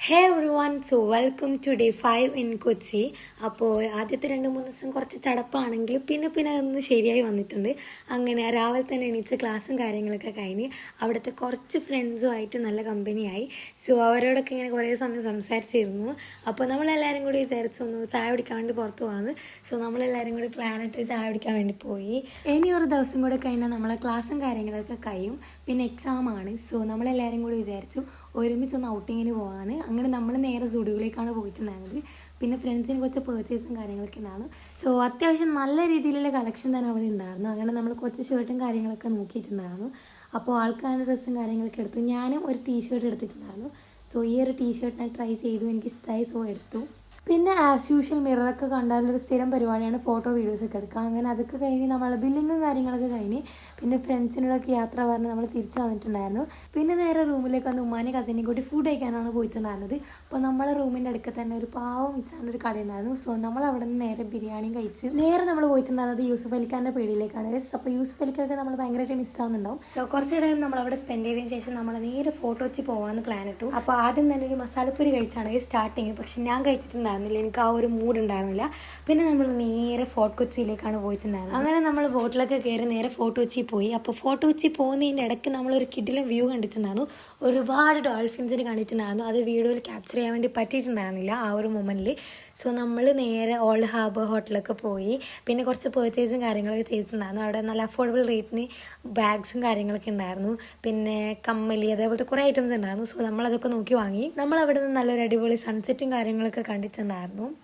Hey everyone, so welcome to day 5 in Kochi. അപ്പോൾ ആദ്യത്തെ 2-3 ദിവസം കുറച്ച് ചടപ്പാണെങ്കിലും പിന്നെ അതൊന്ന് ശരിയായി വന്നിട്ടുണ്ട്. അങ്ങനെ രാവിലെ തന്നെ എണീച്ച് ക്ലാസ്സും കാര്യങ്ങളൊക്കെ കഴിഞ്ഞ് അവിടുത്തെ കുറച്ച് ഫ്രണ്ട്സുമായിട്ട് നല്ല കമ്പനിയായി. സോ അവരോടൊക്കെ ഇങ്ങനെ കുറേ സമയം സംസാരിച്ചിരുന്നു. അപ്പോൾ നമ്മളെല്ലാവരും കൂടി വിചാരിച്ചൊന്ന് ചായ കുടിക്കാൻ വേണ്ടി പുറത്ത് പോകാമെന്ന്. സോ നമ്മളെല്ലാവരും കൂടി പ്ലാനിട്ട് ചായ കുടിക്കാൻ വേണ്ടി പോയി. ഇനി ഒരു ദിവസം കൂടെ കഴിഞ്ഞാൽ നമ്മളെ ക്ലാസ്സും കാര്യങ്ങളൊക്കെ കഴിയും, പിന്നെ എക്സാമാണ്. സോ നമ്മളെല്ലാവരും കൂടി വിചാരിച്ചു ഒരുമിച്ചൊന്ന് ഔട്ടിങ്ങിന് പോകാമെന്ന്. അങ്ങനെ നമ്മൾ നേരെ സ്റ്റുഡിയോയിലേക്കാണ് പോയിട്ടുണ്ടായിരുന്നത്. പിന്നെ ഫ്രണ്ട്സിന് കുറച്ച് പേർച്ചേസും കാര്യങ്ങളൊക്കെ ഉണ്ടായിരുന്നു. സോ അത്യാവശ്യം നല്ല രീതിയിലുള്ള കളക്ഷൻ തന്നെ അവിടെ ഉണ്ടായിരുന്നു. അങ്ങനെ നമ്മൾ കുറച്ച് ഷർട്ടും കാര്യങ്ങളൊക്കെ നോക്കിയിട്ടുണ്ടായിരുന്നു. അപ്പോൾ ആൾക്കാരുടെ ഡ്രസ്സും കാര്യങ്ങളൊക്കെ എടുത്തു. ഞാനും ഒരു ടീഷർട്ട് എടുത്തിട്ടുണ്ടായിരുന്നു. സോ ഈ ഒരു ടീഷർട്ട് ഞാൻ ട്രൈ ചെയ്തു, എനിക്ക് ഇഷ്ടമായി. സോ എടുത്തു. പിന്നെ ആസ് യൂഷ്വൽ മിററൊക്കെ കണ്ടാലൊരു സ്ഥിരം പരിപാടിയാണ് ഫോട്ടോ വീഡിയോസൊക്കെ എടുക്കുക. അങ്ങനെ അതൊക്കെ കഴിഞ്ഞ് നമ്മൾ ബില്ലിങ്ങും കാര്യങ്ങളൊക്കെ കഴിഞ്ഞ് പിന്നെ ഫ്രണ്ട്സിനോടൊക്കെ യാത്ര പറഞ്ഞ് നമ്മൾ തിരിച്ചു വന്നിട്ടുണ്ടായിരുന്നു. പിന്നെ നേരെ റൂമിലേക്ക് വന്ന് ഉമ്മാനെ കസിനെ കൂട്ടി ഫുഡ് കഴിക്കാനാണ് പോയിട്ടുണ്ടായിരുന്നത്. അപ്പോൾ നമ്മളെ റൂമിൻ്റെ അടുക്ക തന്നെ ഒരു പാവം വെച്ചാനൊരു കടയുണ്ടായിരുന്നു. സോ നമ്മൾ അവിടെ നിന്ന് നേരെ ബിരിയാണിയും കഴിച്ച് നേരെ നമ്മൾ പോയിട്ടുണ്ടായിരുന്നത് യൂസുഫ് അലിഖാൻ്റെ പേടിയിലേക്കാണ്. അപ്പോൾ യൂസുഫ് അലിക്കൊക്കെ നമ്മൾ ഭയങ്കരമായിട്ട് മിസ്സാവുന്നുണ്ടാവും. സോ കുറച്ച് ടൈം നമ്മൾ അവിടെ സ്പെൻഡ് ചെയ്തതിന് ശേഷം നമ്മൾ നേരെ ഫോട്ടോ വെച്ച് പോകാമെന്ന് പ്ലാൻ ഇട്ടു. അപ്പോൾ ആദ്യം തന്നെ ഒരു മസാലപ്പൂരി കഴിച്ചാണ് സ്റ്റാർട്ടിങ്. പക്ഷെ ഞാൻ കഴിച്ചിട്ടുണ്ടായിരുന്നു, എനിക്ക് ആ ഒരു മൂഡ് ഉണ്ടായിരുന്നില്ല. പിന്നെ നമ്മൾ നേരെ ഫോർട്ട് കൊച്ചിയിലേക്കാണ് പോയിട്ടുണ്ടായിരുന്നത്. അങ്ങനെ നമ്മൾ ബോട്ടിലൊക്കെ കയറി നേരെ ഫോർട്ട് കൊച്ചി പോയി. അപ്പോൾ ഫോർട്ട് കൊച്ചി പോകുന്നതിൻ്റെ ഇടയ്ക്ക് നമ്മളൊരു കിഡിലും വ്യൂ കണ്ടിട്ടുണ്ടായിരുന്നു. ഒരുപാട് ഡോൾഫിൻസിന് കണ്ടിട്ടുണ്ടായിരുന്നു. അത് വീഡിയോയിൽ ക്യാപ്ചർ ചെയ്യാൻ വേണ്ടി പറ്റിയിട്ടുണ്ടായിരുന്നില്ല ആ ഒരു മൊമെൻറ്റിൽ. സോ നമ്മൾ നേരെ ഓൾഡ് ഹാർബർ ഹോട്ടലൊക്കെ പോയി. പിന്നെ കുറച്ച് പേർച്ചേസും കാര്യങ്ങളൊക്കെ ചെയ്തിട്ടുണ്ടായിരുന്നു. അവിടെ നല്ല അഫോർഡബിൾ റേറ്റിന് ബാഗ്സും കാര്യങ്ങളൊക്കെ ഉണ്ടായിരുന്നു. പിന്നെ കമ്മലി, അതേപോലത്തെ കുറേ ഐറ്റംസ് ഉണ്ടായിരുന്നു. സോ നമ്മളതൊക്കെ നോക്കി വാങ്ങി. നമ്മൾ അവിടെ നിന്ന് നല്ലൊരു അടിപൊളി സൺസെറ്റും കാര്യങ്ങളൊക്കെ കണ്ടിട്ടുണ്ടായിരുന്നു.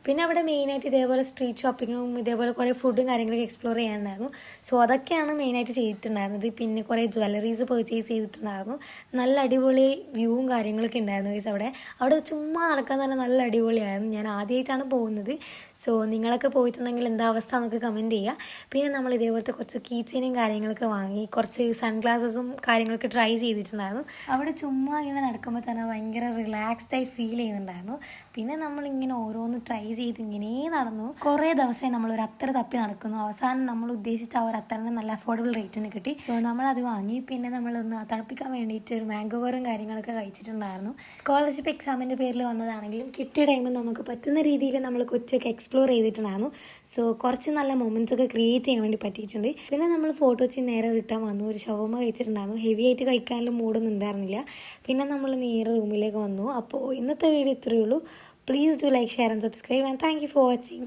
പിന്നെ അവിടെ മെയിനായിട്ട് ഇതേപോലെ സ്ട്രീറ്റ് ഷോപ്പിങ്ങും ഇതേപോലെ കുറേ ഫുഡും കാര്യങ്ങളൊക്കെ എക്സ്പ്ലോർ ചെയ്യാനുണ്ടായിരുന്നു. സോ അതൊക്കെയാണ് മെയിനായിട്ട് ചെയ്തിട്ടുണ്ടായിരുന്നത്. പിന്നെ കുറേ ജ്വല്ലറീസ് പർച്ചേസ് ചെയ്തിട്ടുണ്ടായിരുന്നു. നല്ല അടിപൊളി വ്യൂവും കാര്യങ്ങളൊക്കെ ഉണ്ടായിരുന്നു ഗൈസ്. അവിടെ ചുമ്മാ നടക്കാൻ തന്നെ നല്ല അടിപൊളിയായിരുന്നു. ഞാൻ ആദ്യമായിട്ടാണ് പോകുന്നത്. സോ നിങ്ങളൊക്കെ പോയിട്ടുണ്ടെങ്കിൽ എന്താ അവസ്ഥ എന്നൊക്കെ കമൻറ്റ് ചെയ്യുക. പിന്നെ നമ്മൾ ഇതേപോലത്തെ കുറച്ച് കീച്ചെയിനും കാര്യങ്ങളൊക്കെ വാങ്ങി, കുറച്ച് സൺഗ്ലാസസും കാര്യങ്ങളൊക്കെ ട്രൈ ചെയ്തിട്ടുണ്ടായിരുന്നു. അവിടെ ചുമ്മാ ഇങ്ങനെ നടക്കുമ്പോൾ തന്നെ ഭയങ്കര റിലാക്സ്ഡായി ഫീൽ ചെയ്യുന്നുണ്ടായിരുന്നു. പിന്നെ നമ്മളിങ്ങനെ ഓരോന്ന് ട്രൈ ചെയ്ത് ഇങ്ങനെ നടന്നു. കുറേ ദിവസമായി നമ്മളൊരു അത്തർ തപ്പി നടക്കുന്നു. അവസാനം നമ്മൾ ഉദ്ദേശിച്ച ആ ഒരു അത്തറിന് നല്ല അഫോർഡബിൾ റേറ്റിന് കിട്ടി. സോ നമ്മളത് വാങ്ങി. പിന്നെ നമ്മളൊന്ന് തണുപ്പിക്കാൻ വേണ്ടിയിട്ട് ഒരു മാംഗോ ബറും കാര്യങ്ങളൊക്കെ കഴിച്ചിട്ടുണ്ടായിരുന്നു. സ്കോളർഷിപ്പ് എക്സാമിൻ്റെ പേരിൽ വന്നതാണെങ്കിലും കിട്ടിയ ടൈമിൽ നമുക്ക് പറ്റുന്ന രീതിയിൽ നമ്മൾ കൊച്ചൊക്കെ എക്സ്പ്ലോർ ചെയ്തിട്ടുണ്ടായിരുന്നു. സോ കുറച്ച് നല്ല മൊമെൻറ്റ്സ് ഒക്കെ ക്രിയേറ്റ് ചെയ്യാൻ വേണ്ടി പറ്റിയിട്ടുണ്ട്. പിന്നെ നമ്മൾ ഫോട്ടോ വെച്ച് നേരെ റിട്ടേൺ വന്നു. ഒരു ഷവർമ കഴിച്ചിട്ടുണ്ടായിരുന്നു. ഹെവി ആയിട്ട് കഴിക്കാനുള്ള മൂഡൊന്നും ഉണ്ടായിരുന്നില്ല. പിന്നെ നമ്മൾ നേരെ റൂമിലേക്ക് വന്നു. അപ്പോൾ ഇന്നത്തെ വീഡിയോ ഇത്രയേ ഉള്ളൂ. Please do like, share and subscribe, and thank you for watching.